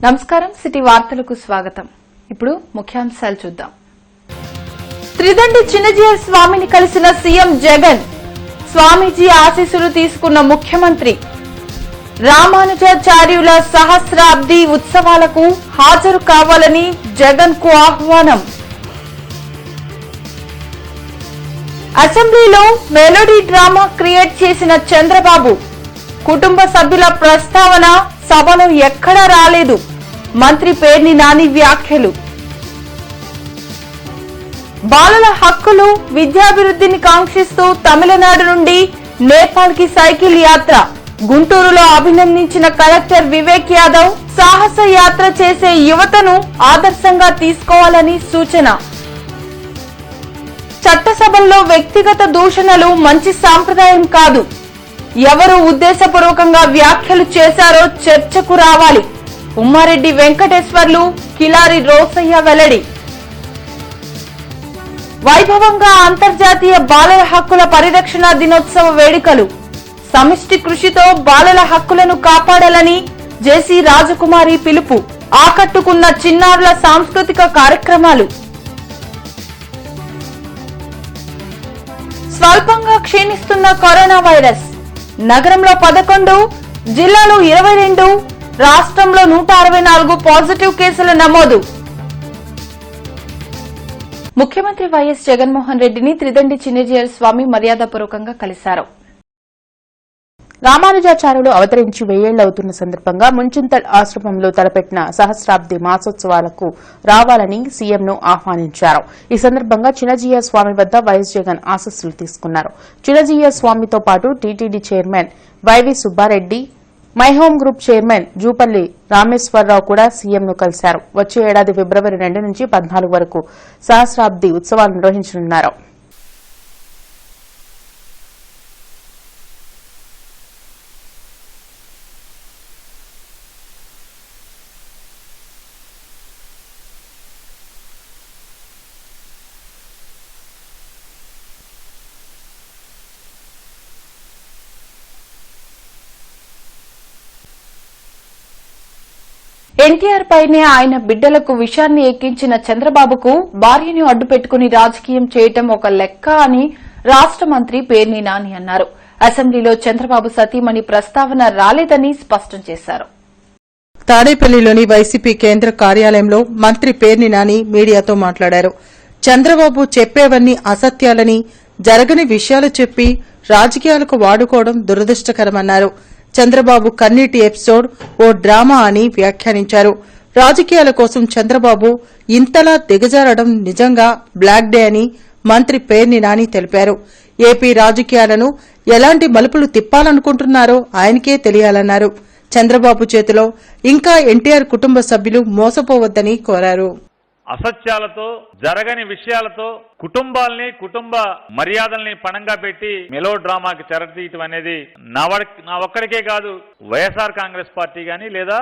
నమస్కారం సిటీ వార్తలకు స్వాగతం. ఇప్పుడు ముఖ్యాంశాలు చూద్దాం. త్రిదండి చిన్నజీయర్ స్వామిని కలిసిన సీఎం జగన్, స్వామీజీ ఆశీస్సులు తీసుకున్న ముఖ్యమంత్రి. రామానుజాచార్యుల సహస్రాబ్ది ఉత్సవాలకు హాజరు కావాలని జగన్ కు ఆహ్వానం. అసెంబ్లీలో మెలోడీ డ్రామా క్రియేట్ చేసిన చంద్రబాబు, కుటుంబ సభ్యుల ప్రస్తావన సభలో ఎక్కడా రాలేదు. మంత్రి పేర్ని నాని వ్యాఖ్యలు. బాలల హక్కులు, విద్యాభివృద్ధిని కాంక్షిస్తూ తమిళనాడు నుండి నేపాల్ కి సైకిల్ యాత్ర. గుంటూరులో అభినందించిన కలెక్టర్ వివేక్ యాదవ్, సాహస యాత్ర చేసే యువతను ఆదర్శంగా తీసుకోవాలని సూచన. చట్టసభల్లో వ్యక్తిగత దూషణలు మంచి సాంప్రదాయం కాదు. ఎవరు ఉద్దేశపూర్వకంగా వ్యాఖ్యలు చేశారో చర్చకు రావాలి. ఉమ్మారెడ్డి వెంకటేశ్వర్లు, కిలారి రోసయ్య వెల్లడి. వైభవంగా అంతర్జాతీయ బాలల హక్కుల పరిరక్షణ దినోత్సవ వేడుకలు. సమిష్టి కృషితో బాలల హక్కులను కాపాడాలని జేసీ రాజకుమారి పిలుపు. ఆకట్టుకున్న చిన్నారుల సాంస్కృతిక కార్యక్రమాలు. స్వల్పంగా క్షీణిస్తున్న కరోనా వైరస్. నగరంలో 11, జిల్లాలో 22, రాష్ట్రంలో 164 పాజిటివ్ కేసుల నమోదు. ముఖ్యమంత్రి వైఎస్ జగన్మోహన్ రెడ్డిని త్రిదండి చిన్నజీయర్ స్వామి మర్యాదపూర్వకంగా కలిశారు. రామానుజాచార్యులు అవతరించి 1000 ఏళ్లవుతున్న సందర్భంగా ముంచింతల్ ఆశ్రమంలో తలపెట్టిన సహస్రాబ్ది మాసోత్సవాలకు రావాలని సీఎంను ఆహ్వానించారు. ఈ సందర్భంగా చిన్నజీయర్ స్వామి వద్ద వైఎస్ జగన్ ఆశీస్సులు తీసుకున్నారు. చిన్నజీయర్ స్వామితో పాటు TTD chairman YV Subba Reddy, My Home Group chairman Jupalli Rameshwar Rao కూడా సీఎంను కలిశారు. వచ్చే ఏడాది ఫిబ్రవరి 2 నుంచి 14 వరకు సహస్రాబ్ది ఉత్సవాలు నిర్వహించనున్నారు. ఎన్టీఆర్ పైనే ఆయన బిడ్డలకు విషాన్ని ఎక్కించిన చంద్రబాబుకు భార్యను అడ్డుపెట్టుకుని రాజకీయం చేయటం ఒక లెక్క అని రాష్ట మంత్రి పేర్ని నాని అన్నారు. అసెంబ్లీలో చంద్రబాబు సతీమణి ప్రస్తావన రాలేదని స్పష్టం చేశారు. తాడేపల్లిలోని వైసీపీ కేంద్ర కార్యాలయంలో మంత్రి పేర్ని నాని మీడియాతో మాట్లాడారు. చంద్రబాబు చెప్పేవన్నీ అసత్యాలని, జరగని విషయాలు చెప్పి రాజకీయాలకు వాడుకోవడం దురదృష్టకరమన్నారు. చంద్రబాబు కన్నీటి ఎపిసోడ్ ఓ డ్రామా అని వ్యాఖ్యానించారు. రాజకీయాల కోసం చంద్రబాబు ఇంతలా దిగజారడం నిజంగా బ్లాక్ డే అని మంత్రి పేర్ని నాని తెలిపారు. ఏపీ రాజకీయాలను ఎలాంటి మలుపులు తిప్పాలనుకుంటున్నారో ఆయనకే తెలియాలన్నారు. చంద్రబాబు చేతిలో ఇంకా ఎన్టీఆర్ కుటుంబ సభ్యులు మోసపోవద్దని కోరారు. అసత్యాలతో, జరగని విషయాలతో కుటుంబ మర్యాదల్ని పణంగా పెట్టి మెలో డ్రామాకి తెరతీయటం అనేది నా ఒక్కడికే కాదు, వైఎస్ఆర్ కాంగ్రెస్ పార్టీ గాని లేదా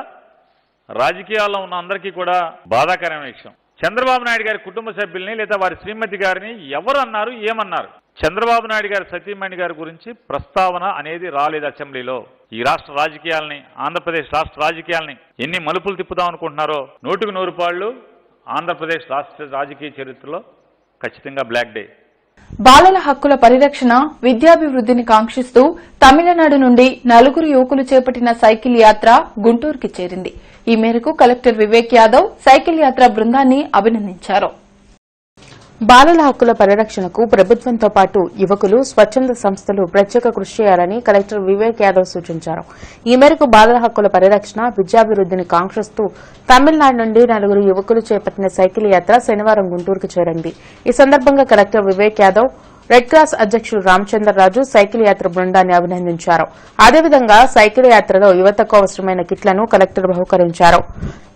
రాజకీయాల్లో ఉన్న అందరికీ కూడా బాధాకరమైన విషయం. చంద్రబాబు నాయుడు గారి కుటుంబ సభ్యుల్ని లేదా వారి శ్రీమతి గారిని ఎవరు అన్నారు, ఏమన్నారు? చంద్రబాబు నాయుడు గారి సతీమణి గారి గురించి ప్రస్తావన అనేది రాలేదు అసెంబ్లీలో. ఈ రాష్ట్ర రాజకీయాలని, ఆంధ్రప్రదేశ్ రాష్ట్ర రాజకీయాలని ఎన్ని మలుపులు తిప్పుదాం అనుకుంటున్నారో 100కు 100 పాళ్లు ఆంధ్రప్రదేశ్ రాష్ట్ర రాజకీయ చరిత్రలో ఖచ్చితంగా బ్లాక్ డే. బాలల హక్కుల పరిరక్షణ, విద్యాభివృద్ధిని కాంక్షిస్తూ తమిళనాడు నుండి 4 యువకులు చేపట్టిన సైకిల్ యాత్ర గుంటూరుకి చేరింది. ఈ మేరకు కలెక్టర్ వివేక్ యాదవ్ సైకిల్ యాత్ర బృందాన్ని అభినందించారు. బాలల హక్కుల పరిరక్షణకు ప్రభుత్వంతో పాటు యువకులు, స్వచ్ఛంద సంస్థలు ప్రత్యేక కృషి చేయాలని కలెక్టర్ వివేక్ యాదవ్ సూచించారు. ఈ మేరకు బాలల హక్కుల పరిరక్షణ, విద్యాభివృద్ధిని కాంక్షిస్తూ తమిళనాడు నుండి 4 యువకులు చేపట్టిన సైకిల్ యాత్ర శనివారం గుంటూరుకు చేరింది. ఈ సందర్భంగా collector Vivek Yadav, red cross అధ్యకుడు రామచంద్రరాజు సైకిల్ యాత్ర బృందాన్ని అభినందించారు. అదేవిధంగా సైకిల్ యాత్రలో యువతకు అవసరమైన కిట్లను కలెక్టర్ బహుకరించారు.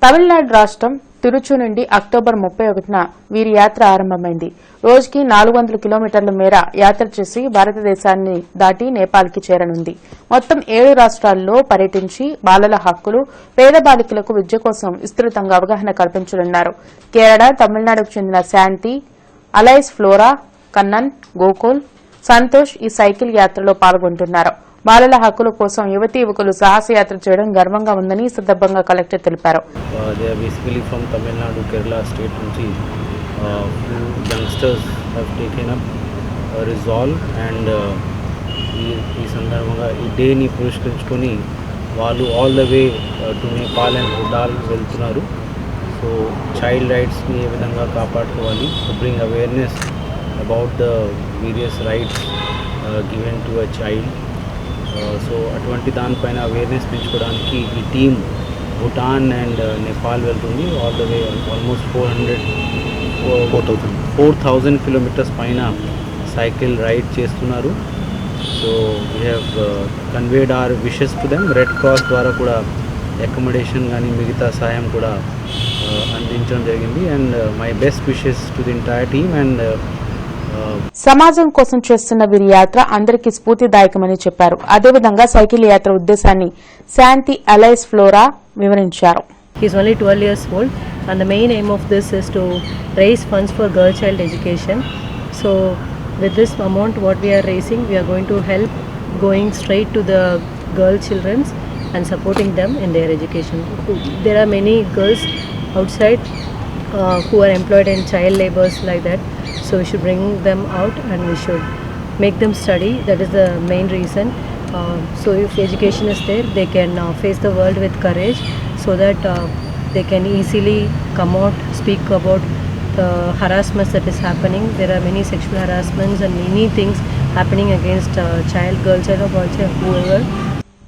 తమిళనాడు రాష్టం తిరుచు నుండి అక్టోబర్ 31న వీరి యాత్ర ఆరంభమైంది. రోజుకి 400 కిలోమీటర్ల మేర యాత్ర చేసి భారతదేశాన్ని దాటి నేపాల్కి చేరనుంది. మొత్తం 7 రాష్ట్రాల్లో పర్యటించి బాలల హక్కులు, పేద బాలికలకు విద్య కోసం విస్తృతంగా అవగాహన కల్పించనున్నారు. కేరళ, తమిళనాడుకు చెందిన శాంతి, అలైస్ ఫ్లోరా, కన్నన్, గోకుల్, సంతోష్ ఈ సైకిల్ యాత్రలో పాల్గొంటున్నారు. బాలల హక్కుల కోసం యువతీ యువకులు సాహసయాత్ర చేయడం గర్వంగా ఉందని ఈ సందర్భంగా కలెక్టర్ తెలిపారు. They are basically from Tamil Nadu, Kerala state నుంచి youngsters have taken up a resolve and ఈ సందర్భంగా ఈ డేని పురస్కరించుకొని వాళ్ళు all the way to Nepal and Bhutan వెళ్తున్నారు. సో చైల్డ్ రైట్స్ని ఏ విధంగా కాపాడుకోవాలి, to bring awareness about the various rights given to a child. So అటువంటి దానిపైన అవేర్నెస్ పెంచుకోవడానికి ఈ టీమ్ భూటాన్ అండ్ నేపాల్ వెళ్తుంది. All the way almost 4,000 kilometres పైన సైకిల్ రైడ్ చేస్తున్నారు. So we have conveyed hour wishes to them. Red cross ద్వారా కూడా accommodation కానీ మిగతా సహాయం కూడా అందించడం జరిగింది. And my best wishes to the entire team. And సమాజం కోసం చేస్తున్న వీరి యాత్ర అందరికీ స్ఫూర్తిదాయకమని చెప్పారు. అదేవిధంగా సైకిల్ యాత్ర ఉద్దేశాన్ని శాంతి అలైస్ ఫ్లోరా వివరించారు. He is only 12 years old and the main aim of this is to raise funds for girl child education. So with this amount what we are raising, we are going to help going straight to the girl children and supporting them in their education. There are many girls outside who are employed in child labors like that. So we should bring them out and we should make them study. That is the main reason. So if education is there, they can face the world with courage so that they can easily come out, speak about the harassments that is happening. There are many sexual harassments and many things happening against child, girl child or boy child, whoever.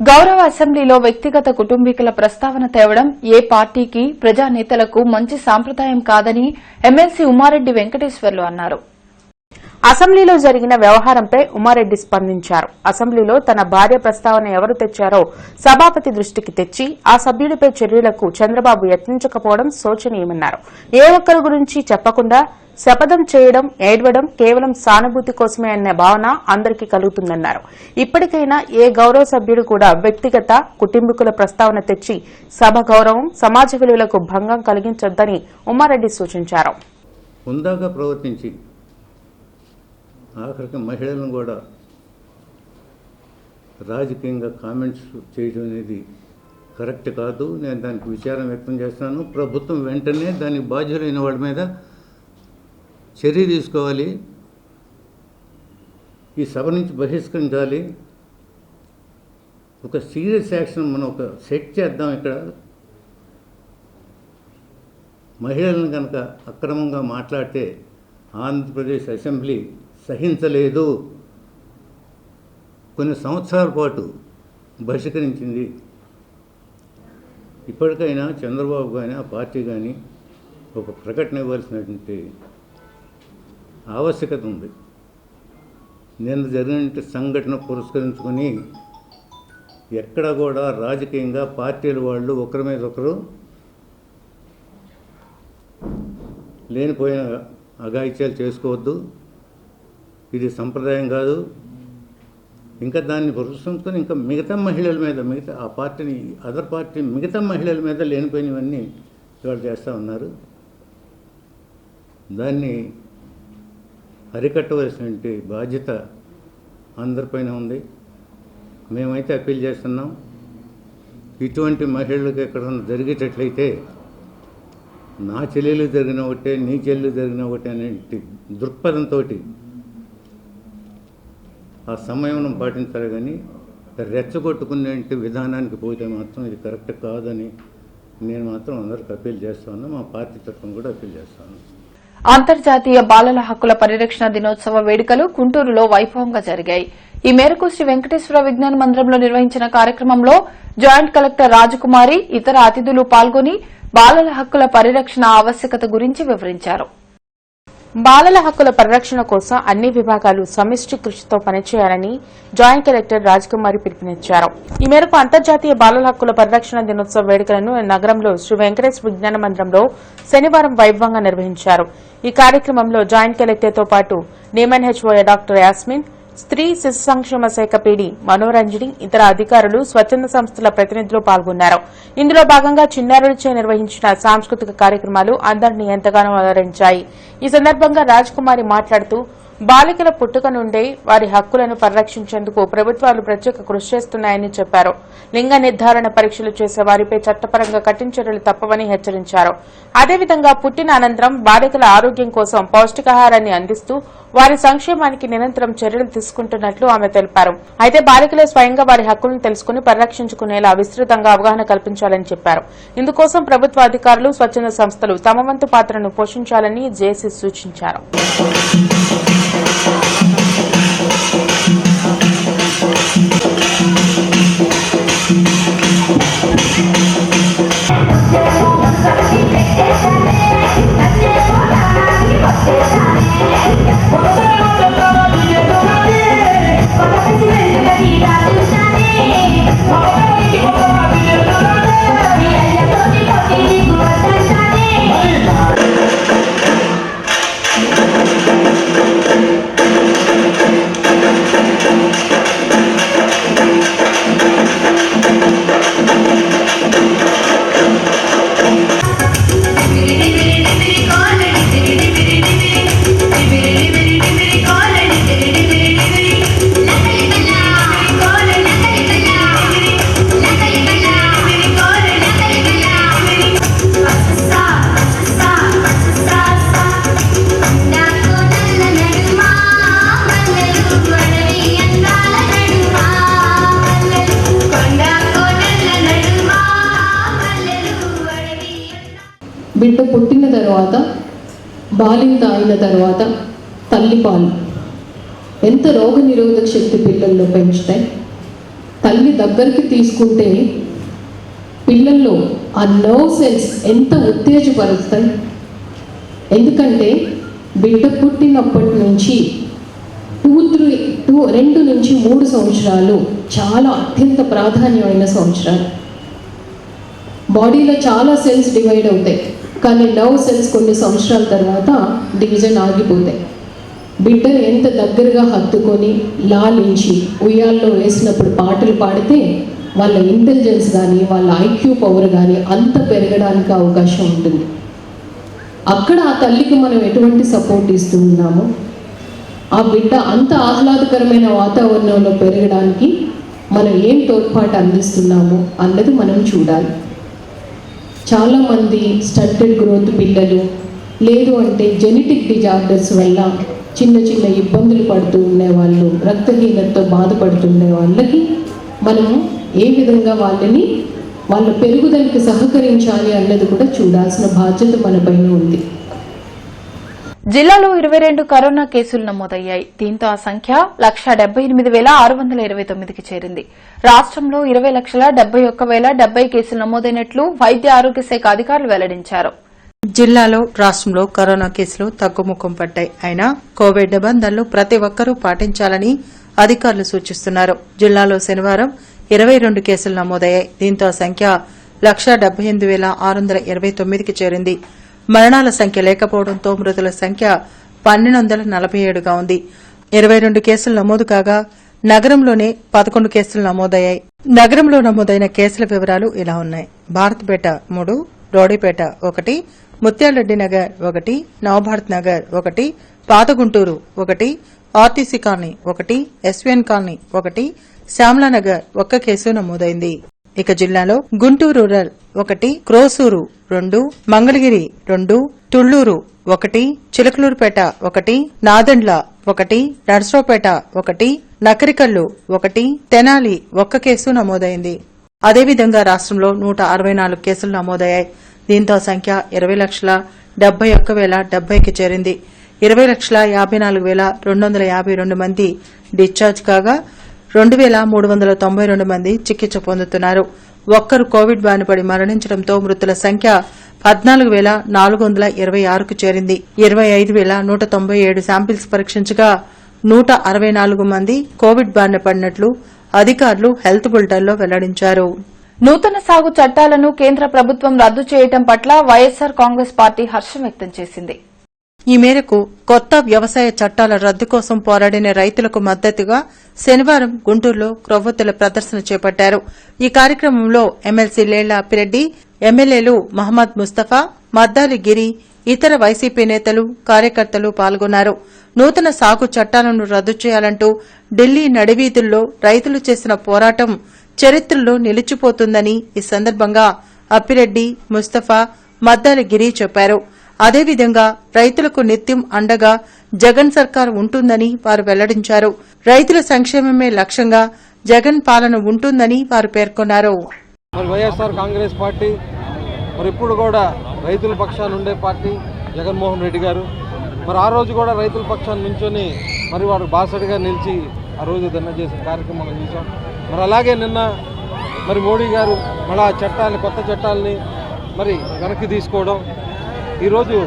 గౌరవ అసెంబ్లీలో వ్యక్తిగత కుటుంబీకుల ప్రస్తావన తేవడం ఏ పార్టీకి ప్రజానేతలకు మంచి సాంప్రదాయం కాదని MLC Umareddy Venkateswarlu అన్నారు. అసెంబ్లీలో జరిగిన వ్యవహారంపై ఉమారెడ్డి స్పందించారు. అసెంబ్లీలో తన భార్య ప్రస్తావన ఎవరు తెచ్చారో సభాపతి దృష్టికి తెచ్చి ఆ సభ్యుడిపై చర్యలకు చంద్రబాబు యత్నించకపోవడం శోచనీయమన్నారు. ఏ ఒక్కరి గురించి చెప్పకుండా శపథం చేయడం, ఏడవడం కేవలం సానుభూతి కోసమే అనే భావన అందరికీ కలుగుతుందన్నారు. ఇప్పటికైనా ఏ గౌరవ సభ్యుడు కూడా వ్యక్తిగత కుటుంబీకుల ప్రస్తావన తెచ్చి సభ గౌరవం, సమాజ విలువలకు భంగం కలిగించొద్దని ఉమారెడ్డి సూచించారు. హుందాగా ప్రవర్తించి ఆఖరికి మహిళలను కూడా రాజకీయంగా కామెంట్స్ చేయడం అనేది కరెక్ట్ కాదు. నేను దానికి విచారం వ్యక్తం చేస్తున్నాను. ప్రభుత్వం వెంటనే దానికి బాధ్యులైన వాళ్ళ మీద చర్య తీసుకోవాలి. ఈ సభ నుంచి బహిష్కరించాలి. ఒక సీరియస్ యాక్షన్ మనం ఒక సెట్ చేద్దాం. ఇక్కడ మహిళలను కనుక అక్రమంగా మాట్లాడితే ఆంధ్రప్రదేశ్ అసెంబ్లీ సహించలేదు. కొన్ని సంవత్సరాల పాటు బహిష్కరించింది. ఇప్పటికైనా చంద్రబాబు కానీ ఆ పార్టీ కానీ ఒక ప్రకటన ఇవ్వాల్సినటువంటి ఆవశ్యకత ఉంది. నిన్న జరిగిన సంఘటన పురస్కరించుకొని ఎక్కడ కూడా రాజకీయంగా పార్టీల వాళ్ళు ఒకరి మీద ఒకరు లేనిపోయిన అఘాయిత్యాలు చేసుకోవద్దు. ఇది సంప్రదాయం కాదు. ఇంకా దాన్ని పురస్కరించుకొని ఇంకా మిగతా మహిళల మీద, మిగతా ఆ పార్టీని అదర్ పార్టీ మిగతా మహిళల మీద లేనిపోయినవన్నీ ఇవాళ చేస్తూ ఉన్నారు. దాన్ని అరికట్టవలసినటువంటి బాధ్యత అందరిపైన ఉంది. మేమైతే అప్పీల్ చేస్తున్నాం, ఇటువంటి మహిళలకు ఎక్కడన్నా జరిగేటట్లయితే నా చెల్లెలు జరిగిన ఒకటే, నీ చెల్లెలు జరిగిన ఒకటే అనే దృక్పథంతో ఆ సంయమనం పాటించాలి. కానీ రెచ్చగొట్టుకునే విధానానికి పోతే మాత్రం ఇది కరెక్ట్ కాదని నేను మాత్రం అందరికి అప్పీల్ చేస్తాను. మా పార్టీ తరఫున కూడా అప్పీల్ చేస్తాను. అంతర్జాతీయ బాలల హక్కుల పరిరక్షణ దినోత్సవ వేడుకలు గుంటూరులో వైభవంగా జరిగాయి. ఈ మేరకు శ్రీ వెంకటేశ్వర విజ్ఞాన మందిరంలో నిర్వహించిన కార్యక్రమంలో జాయింట్ కలెక్టర్ రాజకుమారి ఇతర అతిథులు పాల్గొని బాలల హక్కుల పరిరక్షణ ఆవశ్యకత గురించి వివరించారు. బాలల హక్కుల పరిరక్షణ కోసం అన్ని విభాగాలు సమిష్టి కృషితో పనిచేయాలని జాయింట్ కలెక్టర్ రాజకుమారి పిలుపునిచ్చారు. ఈ మేరకు అంతర్జాతీయ బాలల హక్కుల పరిరక్షణ దినోత్సవ వేడుకలను నగరంలో శ్రీ వెంకటేశ్వర విజ్ఞాన మందిరంలో శనివారం వైభవంగా నిర్వహించారు. ఈ కార్యక్రమంలో జాయింట్ కలెక్టర్తో పాటు NMHO డాక్టర్ యాస్మిన్, స్త్రీ శిశు సంక్షేమ శాఖ పీడీ మనోరంజని, ఇతర అధికారులు, స్వచ్ఛంద సంస్థల ప్రతినిధులు పాల్గొన్నారు. ఇందులో భాగంగా చిన్నారులచే నిర్వహించిన సాంస్కృతిక కార్యక్రమాలు అందరినీ ఎంతగానో అలరించాయి. ఈ సందర్భంగా రాజకుమారి మాట్లాడుతూ బాలికల పుట్టుక నుండే వారి హక్కులను పరిరక్షించేందుకు ప్రభుత్వాలు ప్రత్యేక కృషి చేస్తున్నాయని చెప్పారు. లింగ నిర్ధారణ పరీక్షలు చేసే వారిపై చట్టపరంగా కఠిన చర్యలు తప్పవని హెచ్చరించారు. అదేవిధంగా పుట్టిన అనంతరం బాలికల ఆరోగ్యం కోసం పౌష్టికాహారాన్ని అందిస్తూ వారి సంక్షేమానికి నిరంతరం చర్యలు తీసుకుంటున్నట్లు ఆమె తెలిపారు. అయితే బాలికలే స్వయంగా వారి హక్కులను తెలుసుకుని పరిరక్షించుకునేలా విస్తృతంగా అవగాహన కల్పించాలని చెప్పారు. ఇందుకోసం ప్రభుత్వ అధికారులు, స్వచ్ఛంద సంస్థలు తమ వంతు పాత్రను పోషించాలని జేసీ సూచించారు. బిడ్డ పుట్టిన తర్వాత, బాలింత అయిన తర్వాత తల్లిపాలు ఎంత రోగ నిరోధక శక్తి పిల్లల్లో పెంచుతాయి. తల్లి దగ్గరికి తీసుకుంటే పిల్లల్లో ఆ నర్వ్ సెల్స్ ఎంత ఉత్తేజపరుస్తాయి. ఎందుకంటే బిడ్డ పుట్టినప్పటి నుంచి 2 నుంచి 3 సంవత్సరాలు చాలా అత్యంత ప్రాధాన్యమైన సంవత్సరాలు. బాడీలో చాలా సెల్స్ డివైడ్ అవుతాయి, కానీ నర్వ్ సెల్స్ కొన్ని సంవత్సరాల తర్వాత డివిజన్ ఆగిపోతాయి. బిడ్డను ఎంత దగ్గరగా హత్తుకొని లాలించి ఉయ్యాల్లో వేసినప్పుడు పాటలు పాడితే వాళ్ళ ఇంటెలిజెన్స్ కానీ వాళ్ళ ఐక్యూ పవర్ కానీ అంత పెరగడానికి అవకాశం ఉంటుంది. అక్కడ ఆ తల్లికి మనం ఎటువంటి సపోర్ట్ ఇస్తున్నామో ఆ బిడ్డ అంత ఆహ్లాదకరమైన వాతావరణంలో పెరగడానికి మనం ఏం తోడ్పాటు అందిస్తున్నామో అన్నది మనం చూడాలి. చాలామంది స్టంటెడ్ గ్రోత్ పిల్లలు, లేదు అంటే జెనెటిక్ డిజార్డర్స్ వల్ల చిన్న చిన్న ఇబ్బందులు పడుతూ ఉండేవాళ్ళు, రక్తహీనతతో బాధపడుతుండే వాళ్ళకి మనము ఏ విధంగా వాళ్ళ పెరుగుదలకు సహకరించాలి అన్నది కూడా చూడాల్సిన బాధ్యత మన పైన ఉంది. జిల్లాలో 22 కరోనా కేసులు నమోదయ్యాయి. దీంతో ఆ సంఖ్య 1,78,629కి చేరింది. రాష్ట్రంలో 20,71,070 కేసులు నమోదైనట్లు వైద్య ఆరోగ్య శాఖ అధికారులు వెల్లడించారు. జిల్లాలో రాష్ట్రంలో కరోనా కేసులు తగ్గుముఖం పట్టాయి. అయినా కోవిడ్ నిబంధనలు ప్రతి ఒక్కరూ పాటించాలని అధికారులు సూచిస్తున్నారు. జిల్లాలో శనివారం 22 కేసులు నమోదయ్యాయి. దీంతో ఆ సంఖ్య 1,78,629కి చేరింది. మరణాల సంఖ్య లేకపోవడంతో మృతుల సంఖ్య 1,247గా ఉంది. 22 కేసులు నమోదు కాగా నగరంలోనే 11 కేసులు నమోదయ్యాయి. నగరంలో నమోదైన కేసుల వివరాలు ఇలా ఉన్నాయి. భారత్పేట 3, రోడీపేట 1, ముత్యాలరెడ్డి నగర్ 1, నవభారత్ నగర్ 1, పాత Guntur 1, RTC colony 1, SVN colony 1, Shyamala Nagar 1 case నమోదైంది. ఇక జిల్లాలో గుంటూరు రూరల్ 1, క్రోసూరు 2, మంగళగిరి 2, తుళ్లూరు 1, చిలకలూరుపేట 1, నాదెండ్ల 1, నర్సరావుపేట 1, నకరికల్లు 1, తెనాలి 1 కేసు నమోదైంది. అదేవిధంగా రాష్ట్రంలో 164 కేసులు నమోదయ్యాయి. దీంతో సంఖ్య 20,71,070కి చేరింది. 20,54,252 మంది డిశ్చార్జ్ కాగా 2,392 మంది చికిత్స పొందుతున్నారు. ఒక్కరు కోవిడ్ బారినపడి మరణించడంతో మృతుల సంఖ్య 14,426కు చేరింది. 25,197 శాంపిల్స్ పరీక్షించగా 164 మంది కోవిడ్ బారిన పడినట్లు అధికారులు హెల్త్ బులెటిన్లో వెల్లడించారు. నూతన సాగు చట్టాలను కేంద్ర ప్రభుత్వం రద్దు చేయడం పట్ల వైఎస్సార్ కాంగ్రెస్ పార్టీ హర్షం వ్యక్తం చేసింది. ఈ మేరకు కొత్త వ్యవసాయ చట్టాల రద్దు కోసం పోరాడిన రైతులకు మద్దతుగా శనివారం గుంటూరులో క్రొవ్వొత్తుల ప్రదర్శన చేపట్టారు. ఈ కార్యక్రమంలో ఎమ్మెల్సీ లేళ్ల అప్పిరెడ్డి, ఎమ్మెల్యేలు మహమ్మద్ ముస్తఫా, మద్దాలి గిరి, ఇతర వైసీపీ నేతలు కార్యకర్తలు పాల్గొన్నారు. నూతన సాగు చట్టాలను రద్దు చేయాలంటూ ఢిల్లీ నడివీధుల్లో రైతులు చేసిన పోరాటం చరిత్రలో నిలిచిపోతుందని ఈ సందర్భంగా అప్పిరెడ్డి, ముస్తఫా, మద్దాల గిరి చెప్పారు. అదేవిధంగా రైతులకు నిత్యం అండగా జగన్ సర్కార్ ఉంటుందని వారు వెల్లడించారు. రైతుల సంక్షేమమే లక్ష్యంగా జగన్ పాలన ఉంటుందని వారు పేర్కొన్నారు. మరి వైఎస్ఆర్ కాంగ్రెస్ పార్టీ మరి ఇప్పుడు కూడా రైతుల పక్షాన ఉండే పార్టీ జగన్మోహన్ రెడ్డి గారు. మరి ఆ రోజు కూడా రైతుల పక్షాన నుంచొని మరి వారు బాసడిగా నిలిచి ఆ రోజు ధర్నా చేసిన కార్యక్రమం మనం చూసాం. మరి అలాగే నిన్న మరి మోడీ గారు మళ్ళా చట్టాలని, కొత్త చట్టాలని మరి వెనక్కి తీసుకోవడం, ఈరోజు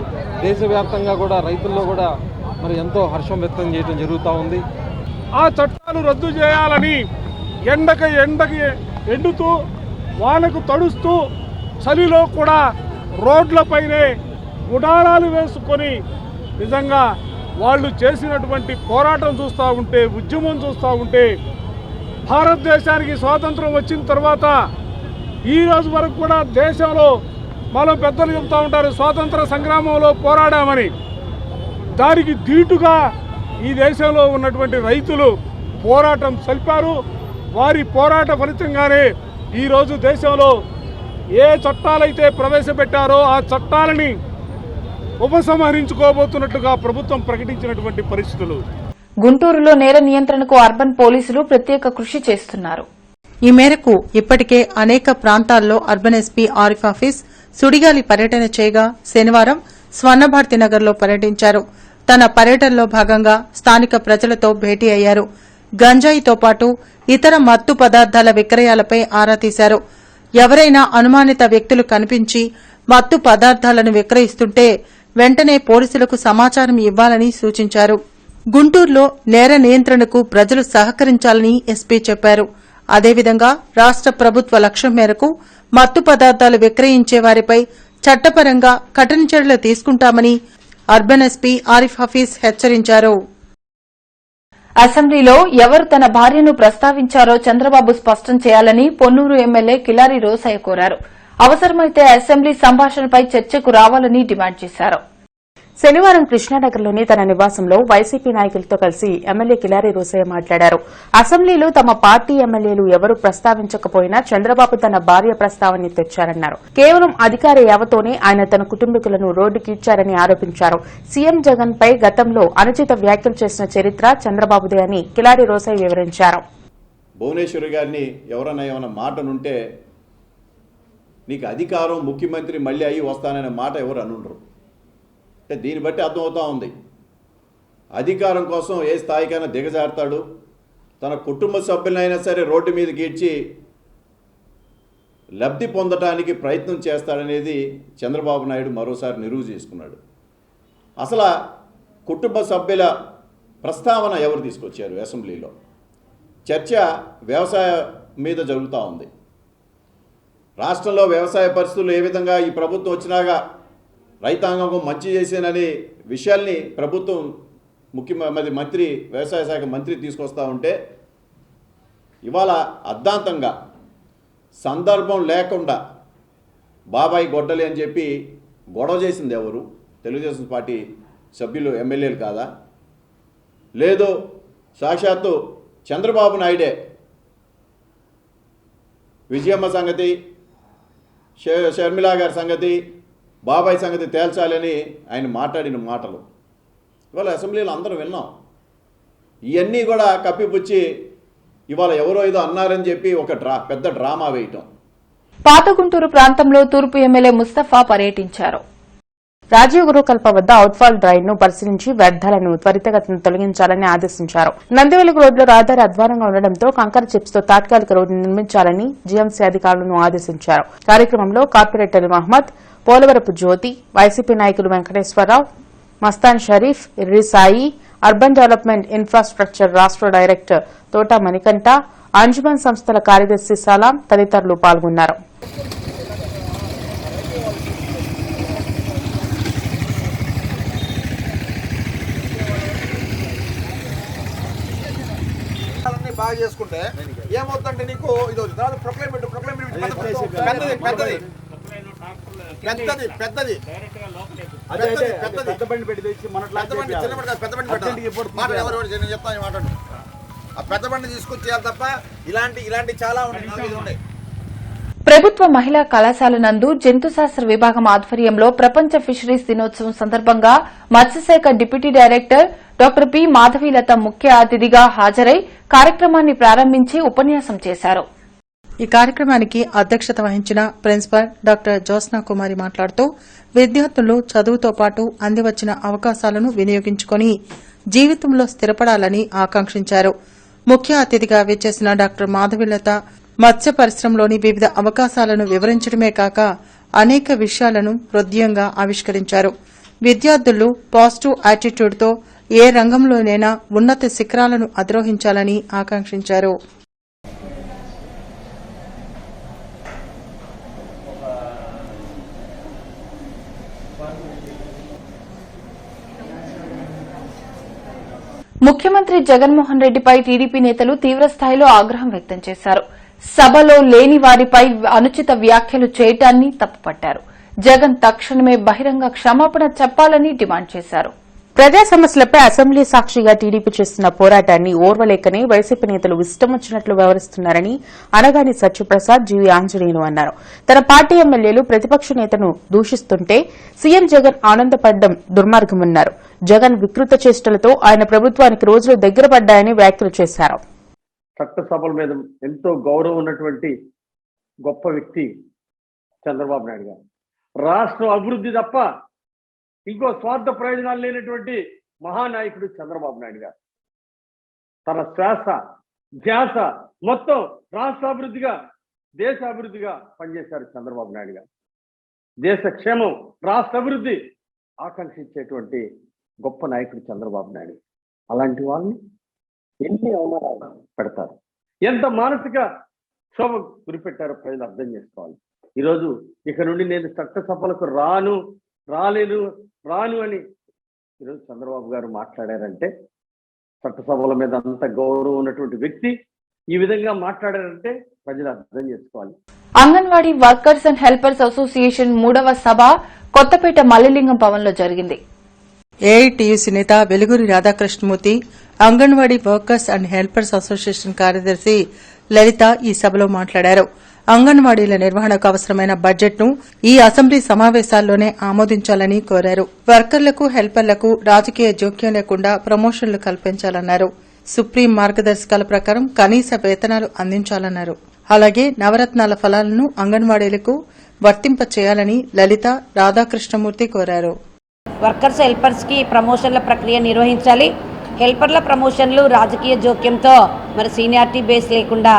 దేశవ్యాప్తంగా కూడా రైతుల్లో కూడా మరి ఎంతో హర్షం వ్యక్తం చేయడం జరుగుతూ ఉంది. ఆ చట్టాలు రద్దు చేయాలని ఎండకి ఎండుతూ వానకు తడుస్తూ చలిలో కూడా రోడ్లపైనే గుడారాలు వేసుకొని నిజంగా వాళ్ళు చేసినటువంటి పోరాటం చూస్తూ ఉంటే, ఉద్యమం చూస్తూ ఉంటే, భారతదేశానికి స్వాతంత్రం వచ్చిన తర్వాత ఈ రోజు వరకు కూడా దేశంలో మనం పెద్దలు చెబుతూ ఉంటారు స్వాతంత్ర సంగ్రామంలో పోరాడామని. దానికి ధీటుగా ఈ దేశంలో ఉన్నటువంటి రైతులు పోరాటం సల్పారు. వారి పోరాట ఫలితంగానే ఈరోజు దేశంలో ఏ చట్టాలైతే ప్రవేశపెట్టారో ఆ చట్టాలని ఉపసంహరించుకోబోతున్నట్లుగా ప్రభుత్వం ప్రకటించినటువంటి పరిస్థితులు. గుంటూరులో నేర నియంత్రణకు అర్బన్ పోలీసులు ప్రత్యేక కృషి చేస్తున్నారు. ఈ మేరకు ఇప్పటికే అనేక ప్రాంతాల్లో అర్బన్ ఎస్పీ ఆరిఫ్ హఫీజ్ సుడిగాలి పర్యటన చేయగా శనివారం స్వర్ణభారతి నగర్లో పర్యటించారు. తన పర్యటనలో భాగంగా స్థానిక ప్రజలతో భేటీ అయ్యారు. గంజాయితో పాటు ఇతర మత్తు పదార్థాల విక్రయాలపై ఆరా తీశారు. ఎవరైనా అనుమానిత వ్యక్తులు కనిపించి మత్తు పదార్థాలను విక్రయిస్తుంటే వెంటనే పోలీసులకు సమాచారం ఇవ్వాలని సూచించారు. గుంటూరులో నేర నియంత్రణకు ప్రజలు సహకరించాలని ఎస్పీ చెప్పారు. అదేవిధంగా రాష్ట ప్రభుత్వ లక్ష్యం మేరకు మత్తు పదార్థాలు విక్రయించే వారిపై చట్టపరంగా కఠిన చర్యలు తీసుకుంటామని అర్బన్ ఎస్పీ ఆరిఫ్ హఫీజ్ హెచ్చరించారు. అసెంబ్లీలో ఎవరు తన భార్యను ప్రస్తావించారో చంద్రబాబు స్పష్టం చేయాలని పొన్నూరు ఎమ్మెల్యే కిలారి రోసయ్య కోరారు. అవసరమైతే అసెంబ్లీ సంభాషణపై చర్చకు రావాలని డిమాండ్ చేశారు. శనివారం కృష్ణానగర్లోని తన నివాసంలో వైసీపీ నాయకులతో కలిసి ఎమ్మెల్యే కిలారి రోసయ్య మాట్లాడారు. అసెంబ్లీలో తమ పార్టీ ఎమ్మెల్యేలు ఎవరూ ప్రస్తావించకపోయినా చంద్రబాబు తన భార్య ప్రస్తావన తెచ్చారన్నారు. కేవలం అధికార యావతోనే ఆయన తన కుటుంబీకులను రోడ్డుకీడ్చారని ఆరోపించారు. సీఎం జగన్ పై గతంలో అనుచిత వ్యాఖ్యలు చేసిన చరిత్ర చంద్రబాబుదే అని కిలారి రోసయ్య వివరించారు. భువనేశ్వరి గారిని ఎవరైనా ఏమైనా మాటనుంటే నీకు అధికారం ముఖ్యమంత్రి మళ్ళీ అయ్యి వస్తాననే మాట ఎవరు అనుండరు. అంటే దీన్ని బట్టి అర్థమవుతూ ఉంది అధికారం కోసం ఏ స్థాయికైనా దిగజారుతాడు. తన కుటుంబ సభ్యులైనా సరే రోడ్డు మీదకి ఇచ్చి లబ్ధి పొందటానికి ప్రయత్నం చేస్తాడనేది చంద్రబాబు నాయుడు మరోసారి నిరూపణ చేసుకున్నాడు. అసలు కుటుంబ సభ్యుల ప్రస్తావన ఎవరు తీసుకొచ్చారు అసెంబ్లీలో? చర్చ వ్యవసాయ మీద జరుగుతూ ఉంది. రాష్ట్రంలో వ్యవసాయ పరిస్థితులు ఏ విధంగా ఈ ప్రభుత్వం వచ్చినాక రైతాంగం మంచి చేసేననే విషయాల్ని ప్రభుత్వం మంత్రి వ్యవసాయ శాఖ మంత్రి తీసుకొస్తూ ఉంటే ఇవాళ అర్ధాంతంగా సందర్భం లేకుండా బాబాయి గొడ్డలి అని చెప్పి గొడవ చేసింది ఎవరు? తెలుగుదేశం పార్టీ సభ్యులు, ఎమ్మెల్యేలు కాదా? లేదు సాక్షాత్తు చంద్రబాబు నాయుడే విజయమ్మ సంగతి, షర్మిలా గారి సంగతి, బాబాయ్ సంగతి తేల్చాలని ఆయన మాట్లాడిన మాటలు ఇవాళ అసెంబ్లీలో అందరం విన్నాం. ఇవన్నీ కూడా కప్పిపుచ్చి ఇవాళ ఎవరో ఏదో అన్నారని చెప్పి ఒక పెద్ద డ్రామా వేయటం. పాత గుంటూరు ప్రాంతంలో తూర్పు ఎమ్మెల్యే ముస్తఫా పర్యటించారు. రాజీవ్ గురుకల్ప వద్ద అవుట్ఫాల్ డ్రైన్ ను పరిశీలించి వ్యర్థాలను త్వరితగతిన తొలగించాలని ఆదేశించారు. నందివెలుగు రోడ్లో రహదారి అధ్వానంగా ఉండడంతో కంకర చిప్స్ తో తాత్కాలిక రోడ్డు నిర్మించాలని జీఎంసీ అధికారులను ఆదేశించారు. కార్యక్రమంలో కార్పొరేటర్ మహమ్మద్, పోలవరపు జ్యోతి, వైసీపీ నాయకులు Venkateswararao, Mastan Sharif, Irri Sai, urban development infrastructure రాష్ట్ర డైరెక్టర్ తోటా మణికంఠ, అంజుమన్ సంస్థల కార్యదర్శి సలాం తదితరులు పాల్గొన్నారు. బాగా చేసుకుంటే ఏమవుతుందంటే నీకు ఇది ప్రొక్లైన్మెంట్ పెద్దది పెద్దది పెద్దది పెద్ద బండి పెట్టి తెచ్చి చిన్న బండి పెద్ద బండి పెట్టాలి ఎవరు నేను చెప్తాను మాట్లాడు ఆ పెద్ద బండి తీసుకొచ్చేయాలి తప్ప ఇలాంటి చాలా ఉన్నాయి. ప్రభుత్వ మహిళా కళాశాల నందు జంతు శాస్త్ర విభాగం ఆధ్వర్యంలో ప్రపంచ ఫిషరీస్ దినోత్సవం సందర్భంగా మత్స్యశాఖ deputy director doctor P Madhavilatha ముఖ్య అతిథిగా హాజరై కార్యక్రమాన్ని ప్రారంభించి ఉపన్యాసం చేశారు. ఈ కార్యక్రమానికి అధ్యక్షత వహించిన ప్రిన్సిపల్ డాక్టర్ జ్యోత్స్నా కుమారి మాట్లాడుతూ విద్యార్థులు చదువుతో పాటు అందివచ్చిన అవకాశాలను వినియోగించుకుని జీవితంలో స్థిరపడాలని ఆకాంక్షించారు. ముఖ్య అతిథిగా విచ్చేసిన డాక్టర్ మాధవీలత మత్స్య పరిశ్రమలోని వివిధ అవకాశాలను వివరించడమే కాక అనేక విషయాలను హృదయంగా ఆవిష్కరించారు. విద్యార్థులు పాజిటివ్ యాటిట్యూడ్తో ఏ రంగంలోనైనా ఉన్నత శిఖరాలను అధిరోహించాలని ఆకాంక్షించారు. ముఖ్యమంత్రి జగన్మోహన్ రెడ్డిపై టీడీపీ నేతలు తీవ్రస్థాయిలో ఆగ్రహం వ్యక్తం చేశారు. సభలో లేని వారిపై అనుచిత వ్యాఖ్యలు చేయటాన్ని తప్పుపట్టారు. జగన్ తక్షణమే బహిరంగ క్షమాపణ చెప్పాలని డిమాండ్ చేశారు. ప్రజా సమస్యలపై అసెంబ్లీ సాక్షిగా టీడీపీ చేస్తున్న పోరాటాన్ని ఓర్వలేకనే వైసీపీ నేతలు ఇష్టం వచ్చినట్లు వ్యవహరిస్తున్నారని అనగాని సత్యప్రసాద్, జీవీ ఆంజనేయులు అన్నారు. తన పార్టీ ఎమ్మెల్యేలు ప్రతిపక్ష నేతను దూషిస్తుంటే సీఎం జగన్ ఆనందపడడం దుర్మార్గమన్నారు. జగన్ వికృత చేష్టలతో ఆయన ప్రభుత్వానికి రోజులు దగ్గర పడ్డాయని వ్యాఖ్యలు చేశారు. చట్టసభల మీద ఎంతో గౌరవం ఉన్నటువంటి గొప్ప వ్యక్తి చంద్రబాబు నాయుడు గారు. రాష్ట్ర అభివృద్ధి తప్ప ఇంకో స్వార్థ ప్రయోజనాలు లేనటువంటి మహానాయకుడు చంద్రబాబు నాయుడు గారు. తన శ్వాస ధ్యాస మొత్తం రాష్ట్ర అభివృద్ధిగా, దేశ అభివృద్ధిగా పనిచేశారు చంద్రబాబు నాయుడు గారు. దేశ క్షేమం, రాష్ట్ర అభివృద్ధి ఆకాంక్షించేటువంటి గొప్ప నాయకుడు చంద్రబాబు నాయుడు. అలాంటి వాళ్ళని ఎన్ని అవమానాలు పెడతారు, ఎంత మానసిక క్షోభ గురిపెట్టారో ప్రజలు అర్థం చేసుకోవాలి. ఈరోజు ఇక నుండి నేను చట్టసభలకు రాను అని ఈరోజు చంద్రబాబు గారు మాట్లాడారంటే, చట్టసభల మీద అంత గౌరవం ఉన్నటువంటి వ్యక్తి ఈ విధంగా మాట్లాడారంటే ప్రజలు అర్థం చేసుకోవాలి. Anganwadi workers and helpers association 3వ సభ కొత్తపేట మల్లిలింగం భవన్లో జరిగింది. ఏఐటీయూసీ నేత Veluguri Radhakrishnamurthy, anganwadi workers and helpers association కార్యదర్శి లలిత ఈ సభలో మాట్లాడారు. అంగన్వాడీల నిర్వహణకు అవసరమైన బడ్జెట్ను ఈ అసెంబ్లీ సమావేశాల్లోనే ఆమోదించాలని కోరారు. వర్కర్లకు, హెల్పర్లకు రాజకీయ జోక్యం లేకుండా ప్రమోషన్లు కల్పించాలన్నారు. సుప్రీం మార్గదర్శకాల ప్రకారం కనీస వేతనాలు అందించాలన్నారు. అలాగే నవరత్నాల ఫలాలను అంగన్వాడీలకు వర్తింప చేయాలని లలిత, రాధాకృష్ణమూర్తి కోరారు. వర్కర్స్, హెల్పర్స్కి ప్రమోషన్ల ప్రక్రియ నిర్వహించాలి. హెల్పర్ల ప్రమోషన్లు రాజకీయ జోక్యంతో మరి సీనియారిటీ బేస్ లేకుండా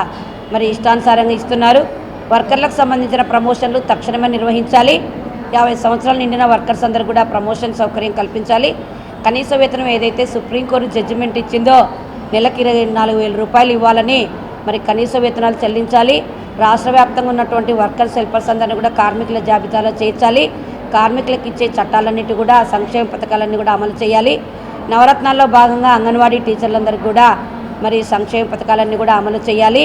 మరి ఇష్టానుసారంగా ఇస్తున్నారు. వర్కర్లకు సంబంధించిన ప్రమోషన్లు తక్షణమే నిర్వహించాలి. 50 సంవత్సరాలు నిండిన వర్కర్స్ అందరూ కూడా ప్రమోషన్ సౌకర్యం కల్పించాలి. కనీస వేతనం ఏదైతే సుప్రీంకోర్టు జడ్జిమెంట్ ఇచ్చిందో నెలకు 24,000 రూపాయలు ఇవ్వాలని మరి కనీస వేతనాలు చెల్లించాలి. రాష్ట్ర వ్యాప్తంగా ఉన్నటువంటి వర్కర్స్, హెల్పర్స్ అందరినీ కూడా కార్మికుల జాబితాలో చేర్చాలి. కార్మికులకు ఇచ్చే చట్టాలన్నిటి కూడా, సంక్షేమ పథకాలన్నీ కూడా అమలు చేయాలి. నవరత్నాల్లో భాగంగా అంగన్వాడీ టీచర్లందరికీ కూడా మరి సంక్షేమ పథకాలన్నీ కూడా అమలు చేయాలి.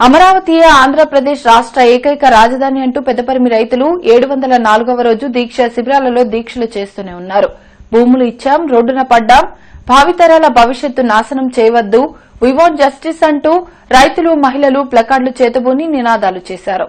అమరావతియే ఆంధ్రప్రదేశ్ రాష్ట్ర ఏకైక రాజధాని అంటూ పెద్దపరిమి రైతులు 704వ రోజు దీక్ష శిబిరాలలో దీక్షలు చేస్తూనే ఉన్నారు. భూములు ఇచ్చాం, రోడ్డున పడ్డాం, భావితరాల భవిష్యత్తు నాశనం చేయవద్దు, వి వాంట్ జస్టిస్ అంటూ రైతులు, మహిళలు ప్లకార్డులు చేతబూని నినాదాలు చేశారు.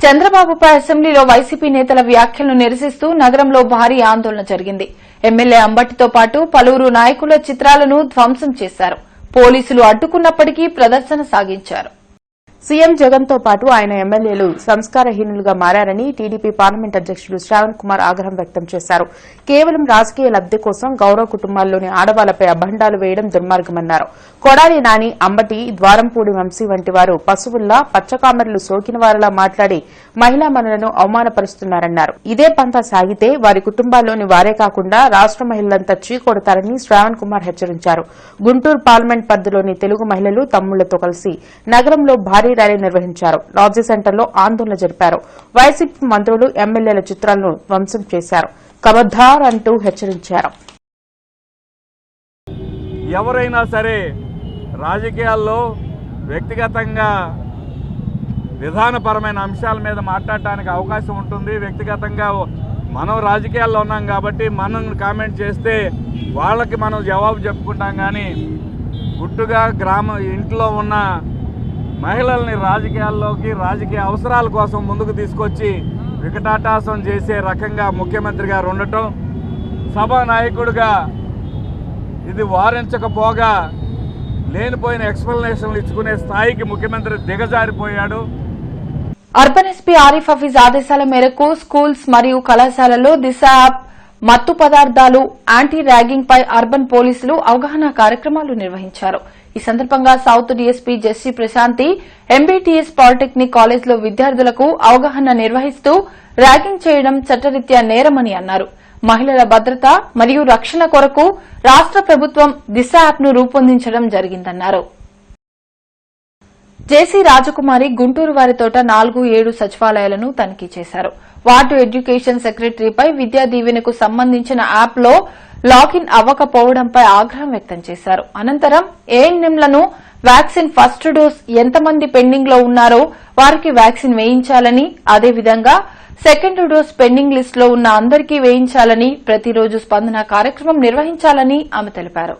చంద్రబాబుపై అసెంబ్లీలో వైసీపీ నేతల వ్యాఖ్యలను నిరసిస్తూ నగరంలో భారీ ఆందోళన జరిగింది. ఎమ్మెల్యే అంబటితో పాటు పలువురు నాయకుల చిత్రాలను ధ్వంసం చేశారు. పోలీసులు అడ్డుకున్నప్పటికీ ప్రదర్శన సాగించారు. సీఎం జగన్ తో పాటు ఆయన ఎమ్మెల్యేలు సంస్కారహీనులుగా మారారని టీడీపీ పార్లమెంట్ అధ్యకుడు శ్రావణ్ కుమార్ ఆగ్రహం వ్యక్తం చేశారు. కేవలం రాజకీయ లబ్ది కోసం గౌరవ కుటుంబాల్లోని ఆడవాళ్లపై అభండాలు వేయడం దుర్మార్గమన్నారు. కొడాలి నాని, అంబటి, ద్వారంపూడి వంశీ వంటి వారు పశువుల్లా, పచ్చకామెర్లు సోకిన వారిలా మాట్లాడి మహిళా మనులను అవమానపరుస్తున్నారన్నారు. ఇదే పంతా సాగితే వారి కుటుంబాల్లోని వారే కాకుండా రాష్ట మహిళలంతా చీకొడతారని శ్రావణ్ కుమార్ హెచ్చరించారు. గుంటూరు పార్లమెంట్ పరిధిలోని తెలుగు మహిళలు తమ్ముళ్లతో కలిసి నగరంలో భారీ ర్యాలీ నిర్వహించారు. లాడ్జీ సెంటర్లో ఆందోళన జరిపారు. వైసీపీ మంత్రులు, ఎమ్మెల్యేల చిత్రాలను ధ్వంసం చేశారు. కబద్దార్ అంటూ హెచ్చరించారు. ఎవరైనా సరే రాజకీయాల్లో వ్యక్తిగతంగా విధానపరమైన అంశాల మీద మాట్లాడటానికి అవకాశం ఉంటుంది. వ్యక్తిగతంగా మనం రాజకీయాల్లో ఉన్నాం కాబట్టి మనం కామెంట్ చేస్తే వాళ్ళకి మనం జవాబు చెప్పుకుంటాం. కానీ గుట్టుగా ఇంట్లో ఉన్న మహిళల్ని రాజకీయాల్లోకి రాజకీయ అవసరాల కోసం ముందుకు తీసుకొచ్చి వికటాటాసం చేసే రకంగా ముఖ్యమంత్రి గారు ఉండటం, సభానాయకుడిగా ఇది వారించకపోగా లేనిపోయిన ఎక్స్ప్లెనేషన్లు ఇచ్చుకునే స్థాయికి ముఖ్యమంత్రి దిగజారిపోయాడు. అర్బన్ ఎస్పీ ఆరిఫ్ హఫీజ్ ఆదేశాల మేరకు స్కూల్స్ మరియు కళాశాలల్లో దిశ యాప్, మత్తు పదార్థాలు, యాంటీ ర్యాగింగ్ పై అర్బన్ పోలీసులు అవగాహన కార్యక్రమాలు నిర్వహించారు. ఈ సందర్భంగా south DSP Jessy Prashanthi MBTS polytechnic కాలేజ్లో విద్యార్థులకు అవగాహన నిర్వహిస్తూ ర్యాగింగ్ చేయడం చట్టరీత్యా నేరమని అన్నారు. మహిళల భద్రత మరియు రక్షణ కొరకు రాష్ట ప్రభుత్వం దిశ యాప్ను రూపొందించడం జరిగిందన్నారు. జేసీ రాజకుమారి గుంటూరు వారితోట 4-7 సచివాలయాలను తనిఖీ చేశారు. వార్డు ఎడ్యుకేషన్ సెక్రటరీపై విద్యా దీవెనకు సంబంధించిన యాప్లో లాగిన్ అవ్వకపోవడంపై ఆగ్రహం వ్యక్తం చేశారు. అనంతరం ఏఎన్ఎంలను వ్యాక్సిన్ ఫస్ట్ డోస్ ఎంతమంది పెండింగ్ లో ఉన్నారో వారికి వ్యాక్సిన్ వేయించాలని, అదేవిధంగా సెకండ్ డోస్ పెండింగ్ లిస్టులో ఉన్న అందరికీ వేయించాలని, ప్రతిరోజు స్పందన కార్యక్రమం నిర్వహించాలని ఆమె తెలిపారు.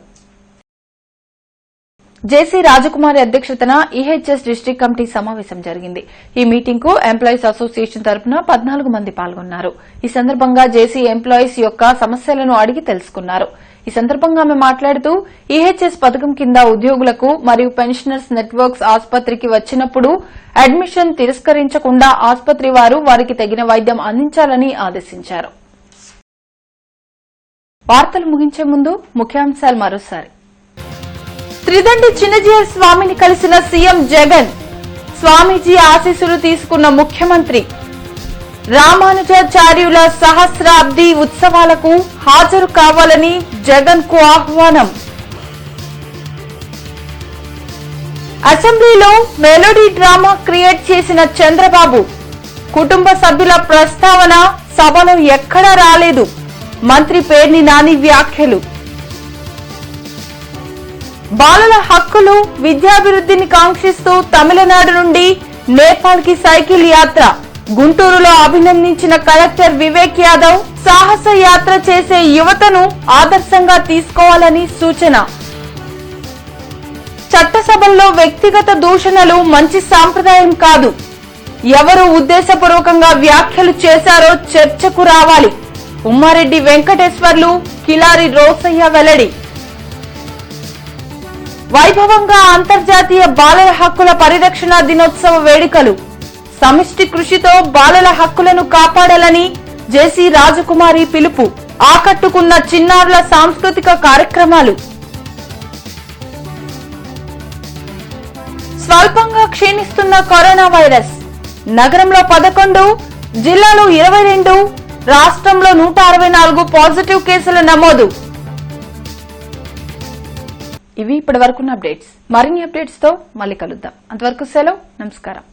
జేసీ రాజకుమారి అధ్యక్షతన ఈహెచ్ఎస్ డిస్టిక్ కమిటీ సమావేశం జరిగింది. ఈ మీటింగ్ కు ఎంప్లాయీస్ అసోసియేషన్ తరపున 14 మంది పాల్గొన్నారు. ఈ సందర్భంగా జేసీ ఎంప్లాయీస్ యొక్క సమస్యలను అడిగి తెలుసుకున్నారు. ఈ సందర్భంగా ఆమె మాట్లాడుతూ ఈహెచ్ఎస్ పథకం కింద ఉద్యోగులకు మరియు పెన్షనర్స్ నెట్వర్క్స్ ఆసుపత్రికి వచ్చినప్పుడు అడ్మిషన్ తిరస్కరించకుండా ఆసుపత్రి వారు వారికి తగిన వైద్యం అందించాలని ఆదేశించారు. వార్తలు ముగించే ముందు ముఖ్యాంశాలు మరోసారి. త్రిదండి చిన్నజీయర్ స్వామిని కలిసిన సీఎం జగన్, స్వామీజీ ఆశీస్సులు తీసుకున్న ముఖ్యమంత్రి. రామానుజాచార్యుల సహస్రాబ్ది ఉత్సవాలకు హాజరు కావాలని జగన్ కు ఆహ్వానం. అసెంబ్లీలో మెలోడీ డ్రామా క్రియేట్ చేసిన చంద్రబాబు, కుటుంబ సభ్యుల ప్రస్తావన సభలో ఎక్కడా రాలేదు. మంత్రి పేర్ని నాని వ్యాఖ్యలు. బాలల హక్కులు, విద్యాభివృద్ధిని కాంక్షిస్తూ తమిళనాడు నుండి నేపాల్ కి సైకిల్ యాత్ర. గుంటూరులో అభినందించిన కలెక్టర్ వివేక్ యాదవ్, సాహస యాత్ర చేసే యువతను ఆదర్శంగా తీసుకోవాలని సూచన. చట్టసభల్లో వ్యక్తిగత దూషణలు మంచి సాంప్రదాయం కాదు. ఎవరు ఉద్దేశపూర్వకంగా వ్యాఖ్యలు చేశారో చర్చకు రావాలి. ఉమ్మారెడ్డి వెంకటేశ్వర్లు, కిలారి రోసయ్య వెల్లడి. వైభవంగా అంతర్జాతీయ బాలల హక్కుల పరిరక్షణ దినోత్సవ వేడుకలు. సమిష్టి కృషితో బాలల హక్కులను కాపాడాలని జేసీ రాజకుమారి పిలుపు. ఆకట్టుకున్న చిన్నారుల సాంస్కృతిక కార్యక్రమాలు. స్వల్పంగా క్షీణిస్తున్న కరోనా వైరస్. నగరంలో 11, జిల్లాలో 22, రాష్ట్రంలో 164 పాజిటివ్ కేసుల నమోదు. ఇవి ఇప్పటి వరకున్న అప్డేట్స్. మరిన్ని అప్డేట్స్ తో మళ్ళీ కలుద్దాం. అంతవరకు సెలవు, నమస్కారం.